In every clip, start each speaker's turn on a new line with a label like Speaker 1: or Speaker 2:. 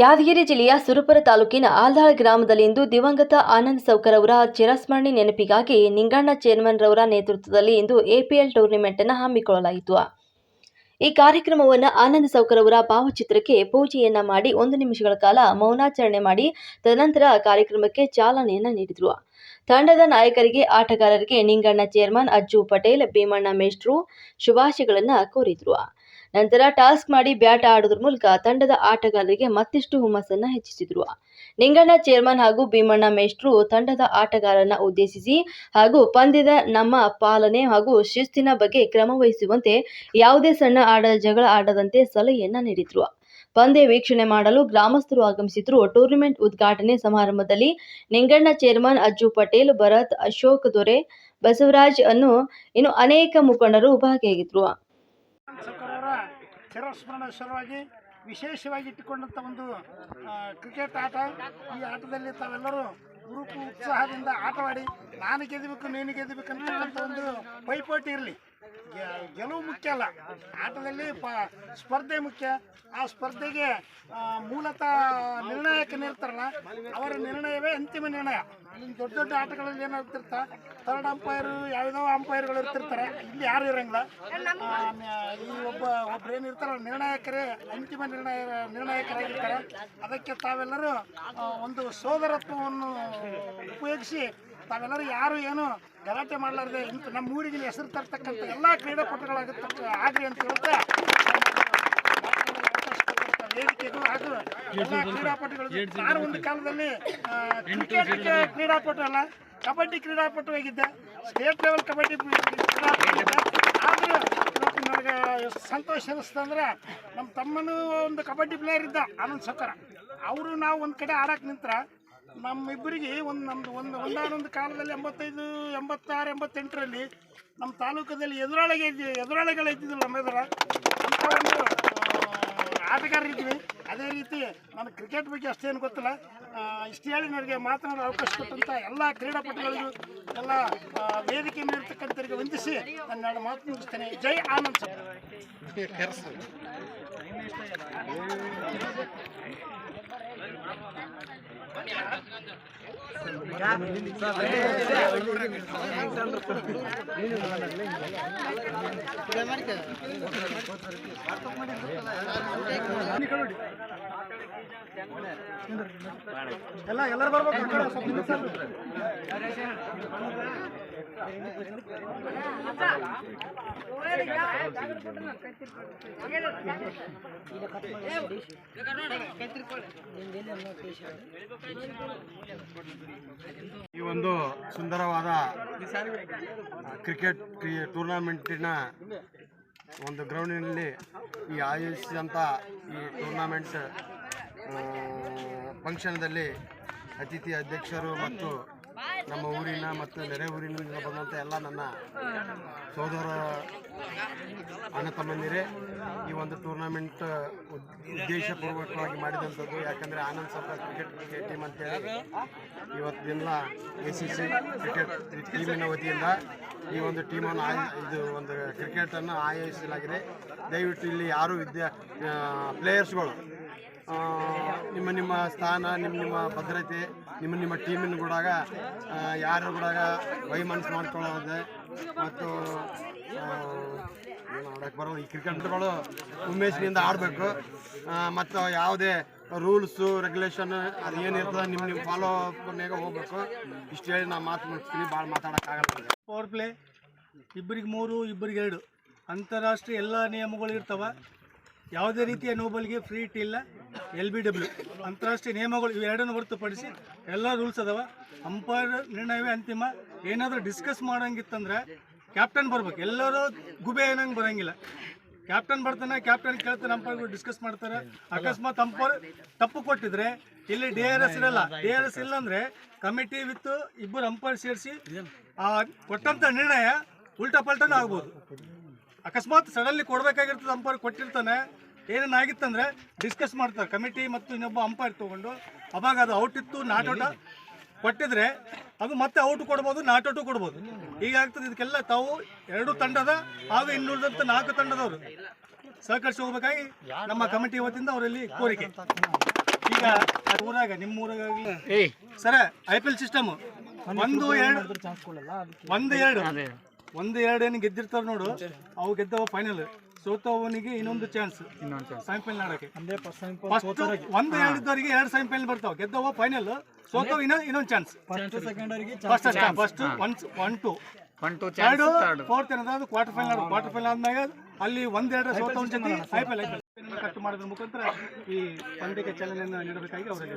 Speaker 1: ಯಾದಗಿರಿ ಜಿಲ್ಲೆಯ ಸುರಪುರ ತಾಲೂಕಿನ ಆಲ್ದಾಳ ಗ್ರಾಮದಲ್ಲಿ ಇಂದು ದಿವಂಗತ ಆನಂದ್ ಸೌಕರ್ ಅವರ ಚಿರಸ್ಮರಣೆ ನೆನಪಿಗಾಗಿ ನಿಂಗಣ್ಣ ಚೇರ್ಮನ್ ರವರ ನೇತೃತ್ವದಲ್ಲಿ ಇಂದು ಎಪಿಎಲ್ ಟೂರ್ನಿಮೆಂಟ್ ಅನ್ನು ಹಮ್ಮಿಕೊಳ್ಳಲಾಯಿತು. ಈ ಕಾರ್ಯಕ್ರಮವನ್ನು ಆನಂದ್ ಸೌಕರ್ ಅವರ ಭಾವಚಿತ್ರಕ್ಕೆ ಪೂಜೆಯನ್ನ ಮಾಡಿ 1 ನಿಮಿಷಗಳ ಕಾಲ ಮೌನಾಚರಣೆ ಮಾಡಿ ತದನಂತರ ಕಾರ್ಯಕ್ರಮಕ್ಕೆ ಚಾಲನೆಯನ್ನ ನೀಡಿದರು. ತಂಡದ ನಾಯಕರಿಗೆ, ಆಟಗಾರರಿಗೆ ನಿಂಗಣ್ಣ ಚೇರ್ಮನ್ ಅಜ್ಜು ಪಟೇಲ್, ಭೀಮಣ್ಣ ಮೇಷ್ಟ್ರು ಶುಭಾಶಯಗಳನ್ನು ಕೋರಿದರು. ನಂತರ ಟಾಸ್ಕ್ ಮಾಡಿ ಬ್ಯಾಟ್ ಆಡುವುದರ ಮೂಲಕ ತಂಡದ ಆಟಗಾರರಿಗೆ ಮತ್ತಿಷ್ಟು ಹುಮ್ಮಸ್ಸನ್ನು ಹೆಚ್ಚಿಸಿದರು. ನಿಂಗಣ್ಣ ಚೇರ್ಮನ್ ಹಾಗೂ ಭೀಮಣ್ಣ ಮೇಷ್ಟ್ರು ತಂಡದ ಆಟಗಾರರನ್ನ ಉದ್ದೇಶಿಸಿ ಹಾಗೂ ಪಂದ್ಯದ ನಮ್ಮ ಪಾಲನೆ ಹಾಗೂ ಶಿಸ್ತಿನ ಬಗ್ಗೆ ಕ್ರಮ ವಹಿಸುವಂತೆ, ಯಾವುದೇ ಸಣ್ಣ ಜಗಳ ಆಡದಂತೆ ಸಲಹೆಯನ್ನ ನೀಡಿದ್ರು. ಪಂದ್ಯ ವೀಕ್ಷಣೆ ಮಾಡಲು ಗ್ರಾಮಸ್ಥರು ಆಗಮಿಸಿದ್ರು. ಟೂರ್ನಿಮೆಂಟ್ ಉದ್ಘಾಟನೆ ಸಮಾರಂಭದಲ್ಲಿ ನಿಂಗಣ್ಣ ಚೇರ್ಮನ್ ಅಜ್ಜು ಪಟೇಲ್, ಭರತ್, ಅಶೋಕ್ ದೊರೆ, ಬಸವರಾಜ್ ಇನ್ನು ಅನೇಕ ಮುಖಂಡರು ಭಾಗಿಯಾಗಿದ್ರು.
Speaker 2: ಚಿರಸ್ಮರಣೆ ಸಲುವಾಗಿ ವಿಶೇಷವಾಗಿ ಇಟ್ಟುಕೊಂಡಂಥ ಒಂದು ಕ್ರಿಕೆಟ್ ಆಟ. ಈ ಆಟದಲ್ಲಿ ತಾವೆಲ್ಲರೂ ಹುರುಪು ಉತ್ಸಾಹದಿಂದ ಆಟವಾಡಿ ನಾನು ಗೆದ್ದಬೇಕು ನೀನು ಗೆದ್ದಬೇಕು ಅಂತಕ್ಕಂಥ ಒಂದು ಪೈಪೋಟಿ ಇರಲಿ. ಗೆಲುವು ಮುಖ್ಯ ಅಲ್ಲ, ಆಟದಲ್ಲಿ ಸ್ಪರ್ಧೆ ಮುಖ್ಯ. ಆ ಸ್ಪರ್ಧೆಗೆ ಮೂಲತಃ ನಿರ್ಣಾಯಕನಿರ್ತಾರಲ್ಲ, ಅವರ ನಿರ್ಣಯವೇ ಅಂತಿಮ ನಿರ್ಣಯ. ಇಲ್ಲಿ ದೊಡ್ಡ ದೊಡ್ಡ ಆಟಗಳಲ್ಲಿ ಏನಾಗ್ತಿರ್ತ ಥರ್ಡ್ ಅಂಪೈರು, ಯಾವುದೋ ಅಂಪೈರ್ಗಳು ಇರ್ತಿರ್ತಾರೆ. ಇಲ್ಲಿ ಯಾರು ಇರೋಂಗಿಲ್ಲ. ಈ ಒಬ್ಬರೇನು ಇರ್ತಾರಲ್ಲ ನಿರ್ಣಾಯಕರೇ ಅಂತಿಮ ನಿರ್ಣಾಯಕರಾಗಿರ್ತಾರೆ. ಅದಕ್ಕೆ ತಾವೆಲ್ಲರೂ ಒಂದು ಸೋದರತ್ವವನ್ನು ಉಪಯೋಗಿಸಿ ತಾವೆಲ್ಲರೂ ಯಾರು ಏನು ಗಲಾಟೆ ಮಾಡಲಾರ್ದೆ ನಮ್ಮ ಊರಿಗೆ ಹೆಸರು ತರ್ತಕ್ಕಂಥ ಎಲ್ಲ ಕ್ರೀಡಾಪಟುಗಳಾಗಲಿ ಅಂತ ಹೇಳ್ತಾ ವೇದಿಕೆಗೂ ಹಾಗೂ ಎಲ್ಲ ಕ್ರೀಡಾಪಟುಗಳು. ನಾನು ಒಂದು ಕಾಲದಲ್ಲಿ ಕ್ರಿಕೆಟ್ ಕ್ರೀಡಾಪಟು ಅಲ್ಲ, ಕಬಡ್ಡಿ ಕ್ರೀಡಾಪಟು ಆಗಿದ್ದೆ. ಸ್ಟೇಟ್ ಲೆವೆಲ್ ಕಬಡ್ಡಿ ಕ್ರೀಡಾಪಟು. ಆದರೂ ನನಗೆ ಸಂತೋಷ ಅನಿಸ್ತಂದ್ರೆ ನಮ್ಮ ತಮ್ಮನೂ ಒಂದು ಕಬಡ್ಡಿ ಪ್ಲೇಯರ್ ಇದ್ದ, ಆನಂದ್ ಸೌಕರ್. ಅವರು ನಾವು ಒಂದು ಕಡೆ ಆಡಕ್ಕೆ ನಿಂತ್ರ ನಮ್ಮಿಬ್ಬರಿಗೆ ಒಂದಾನೊಂದು ಕಾಲದಲ್ಲಿ 85, 86, 88ರಲ್ಲಿ ನಮ್ಮ ತಾಲೂಕದಲ್ಲಿ ಎದುರಾಳಿಗಳಿದ್ದಿದ್ದಿಲ್ಲ. ನಮ್ಮ ಎದುರ ಅಂಥ ಒಂದು ಆಟಗಾರರಿದ್ವಿ. ಅದೇ ರೀತಿ ನಾನು ಕ್ರಿಕೆಟ್ ಬಗ್ಗೆ ಅಷ್ಟೇನು ಗೊತ್ತಿಲ್ಲ. ಇಷ್ಟು ಹೇಳಿ ನನಗೆ ಮಾತನಾಡೋ ಅವಕಾಶ ಕೊಟ್ಟಂಥ ಎಲ್ಲ ಕ್ರೀಡಾಪಟುಗಳಿಗೂ, ಎಲ್ಲ ವೇದಿಕೆ ಮೇಲಿರ್ತಕ್ಕಂಥವರಿಗೆ ವಂದಿಸಿ ನನ್ನ ಮಾತು ಮುಗಿಸ್ತೇನೆ. ಜೈ ಆನಂದ್ ಸೌಕರ್. ಎಲ್ಲರೂ ಬರ್ಬೇಕು.
Speaker 3: ಈ ಒಂದು ಸುಂದರವಾದ ಕ್ರಿಕೆಟ್ ಟೂರ್ನಮೆಂಟಿನ ಒಂದು ಗ್ರೌಂಡಿನಲ್ಲಿ ಈ ಆಯೋಜಿಸಿದಂಥ ಈ ಟೂರ್ನಮೆಂಟ್ ಫಂಕ್ಷನ್ದಲ್ಲಿ ಅತಿಥಿ ಅಧ್ಯಕ್ಷರು ಮತ್ತು ನಮ್ಮ ಊರಿನ ಮತ್ತು ನೆರೆ ಊರಿನಿಂದ ಬಂದಂಥ ಎಲ್ಲ ನನ್ನ ಸೋದರ ಅಣ್ಣ ತಮ್ಮಂದಿರೇ, ಈ ಒಂದು ಟೂರ್ನಮೆಂಟ್ ಉದ್ದೇಶಪೂರ್ವಕವಾಗಿ ಮಾಡಿದಂಥದ್ದು. ಯಾಕಂದರೆ ಆನಂದ್ ಸೌಕರ್ ಕ್ರಿಕೆಟ್ ಟೀಮ್ ಅಂತೇಳಿ ಇವತ್ತಿನ ACC ಕ್ರಿಕೆಟ್ ಟೀಮಿನ ವತಿಯಿಂದ ಈ ಒಂದು ಟೀಮನ್ನು ಇದು ಒಂದು ಕ್ರಿಕೆಟನ್ನು ಆಯೋಜಿಸಲಾಗಿದೆ. ದಯವಿಟ್ಟು ಇಲ್ಲಿ ಯಾರು ಪ್ಲೇಯರ್ಸ್ಗಳು ನಿಮ್ಮ ಸ್ಥಾನ, ನಿಮ್ಮ ಭದ್ರತೆ, ನಿಮ್ಮ ಟೀಮಿನ ಕೂಡ ಯಾರು ಕೂಡ ವೈಮನಸ್ಸು ಮಾಡ್ಕೊಳ್ಳೋದೆ ಮತ್ತು ಏನು ಆಡೋಕ್ಕೆ ಬರೋದು. ಈ ಕ್ರಿಕೆಟ್ಗಳು ಉಮೇಶಿನಿಂದ ಆಡಬೇಕು ಮತ್ತು ಯಾವುದೇ ರೂಲ್ಸು ರೆಗ್ಯುಲೇಷನ್ ಅದು ಏನಿರ್ತದೆ ನಿಮ್ಮ ಫಾಲೋ ಅಪ್ನಾಗ ಹೋಗ್ಬೇಕು. ಇಷ್ಟು ಹೇಳಿ ನಾನು ಮಾತು ಮುಗಿಸ್ತೀನಿ, ಭಾಳ ಮಾತಾಡೋಕ್ಕಾಗಲ್ಲ.
Speaker 2: ಪವರ್ ಪ್ಲೇ 2-3, 2-2 ಅಂತಾರಾಷ್ಟ್ರೀಯ ಎಲ್ಲ ನಿಯಮಗಳು ಇರ್ತವೆ. ಯಾವುದೇ ರೀತಿಯ ನೋಬಲ್ಗೆ ಫ್ರೀ ಹಿಟ್ ಇಲ್ಲ. LBW ಅಂತಾರಾಷ್ಟ್ರೀಯ ನಿಯಮಗಳು ಇವೆರಡನ್ನು ಹೊರತುಪಡಿಸಿ ಎಲ್ಲ ರೂಲ್ಸ್ ಅದಾವ. ಅಂಪೈರ್ ನಿರ್ಣಯವೇ ಅಂತಿಮ. ಏನಾದರೂ ಡಿಸ್ಕಸ್ ಮಾಡೋಂಗಿತ್ತಂದ್ರೆ ಕ್ಯಾಪ್ಟನ್ ಬರ್ಬೇಕು. ಎಲ್ಲರೂ ಗುಬೆ ಏನಂಗೆ ಬರೋಂಗಿಲ್ಲ. ಕ್ಯಾಪ್ಟನ್ ಬರ್ತಾನೆ, ಕ್ಯಾಪ್ಟನ್ ಕೇಳ್ತಾನೆ, ಅಂಪೈರ್ಗಳು ಡಿಸ್ಕಸ್ ಮಾಡ್ತಾರೆ. ಅಕಸ್ಮಾತ್ ಅಂಪೈರ್ ತಪ್ಪು ಕೊಟ್ಟಿದ್ರೆ ಇಲ್ಲಿ DRS ಇರಲ್ಲ. DRS ಇಲ್ಲ ಅಂದರೆ ಕಮಿಟಿ ವಿತ್ 2 ಅಂಪೈರ್ ಸೇರಿಸಿ ಕೊಟ್ಟಂಥ ನಿರ್ಣಯ ಉಲ್ಟಾ ಪಲ್ಟನೂ ಆಗ್ಬೋದು. ಅಕಸ್ಮಾತ್ ಸಡನ್ಲಿ ಕೊಡಬೇಕಾಗಿರ್ತದೆ, ಅಂಪೈರ್ ಕೊಟ್ಟಿರ್ತಾನೆ, ಏನೇನಾಗಿತ್ತಂದರೆ ಡಿಸ್ಕಸ್ ಮಾಡ್ತಾರೆ ಕಮಿಟಿ ಮತ್ತು ಇನ್ನೊಬ್ಬ ಅಂಪೈರ್ ತೊಗೊಂಡು. ಅವಾಗ ಅದು ಔಟ್ ಇತ್ತು, ನಾಟ್ ಔಟ್ ಕೊಟ್ಟಿದ್ರೆ ಅದು ಮತ್ತೆ ಔಟ್ ಕೊಡ್ಬೋದು, ನಾಟ್ ಔಟು ಕೊಡ್ಬೋದು. ಹೀಗಾಗ್ತದೆ. ಇದಕ್ಕೆಲ್ಲ ತಾವು 2 ತಂಡದ ಹಾಗೂ ಇನ್ನುಳಿದಂಥ 4 ತಂಡದವರು ಸಹಕರಿಸಿ ಹೋಗಬೇಕಾಗಿ ನಮ್ಮ ಕಮಿಟಿ ವತಿಯಿಂದ ಅವರಲ್ಲಿ ಕೋರಿಕೆ. ಈಗ ಊರಾಗ ನಿಮ್ಮ ಊರಾಗಲಿ ಸರ IPL ಸಿಸ್ಟಮ್ 1-2 ಏನು ಗೆದ್ದಿರ್ತಾರ ನೋಡು, ಅವು ಗೆದ್ದವ ಫೈನಲ್, ಸೋತವನಿಗೆ ಇನ್ನೊಂದು ಚಾನ್ಸ್ ಸೆಮಿಫೈನಲ್ ಆಡಕ್ಕೆ. ಫಸ್ಟ್ 1-2 ಇದ್ದವರಿಗೆ 2 ಸೆಮಿಫೈನಲ್ ಬರ್ತಾವ, ಗೆದ್ದವ ಫೈನಲ್, ಸೋತವ ಇನ್ನೊಂದು ಚಾನ್ಸ್. ಫಸ್ಟ್ 1-2 3rd 4th ಏನದಾದ್ರು ಕ್ವಾರ್ಟರ್ ಫೈನಲ್ ಆದ್ಮೇಲೆ ಅಲ್ಲಿ 1-2 ಸೋತವನ ಜೊತೆ IPL ಕಟ್ ಮಾಡೋದ್ರ ಮುಖಾಂತರ ಈ ಪಂದ್ಯಕ್ಕೆ ಚಾಲನೆಯನ್ನು ನೀಡಬೇಕಾಗಿ ಅವರಿಗೆ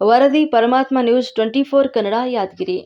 Speaker 1: ವರದಿ ಪರಮಾತ್ಮ ನ್ಯೂಸ್ 24 ಕನ್ನಡ, ಯಾದಗಿರಿ.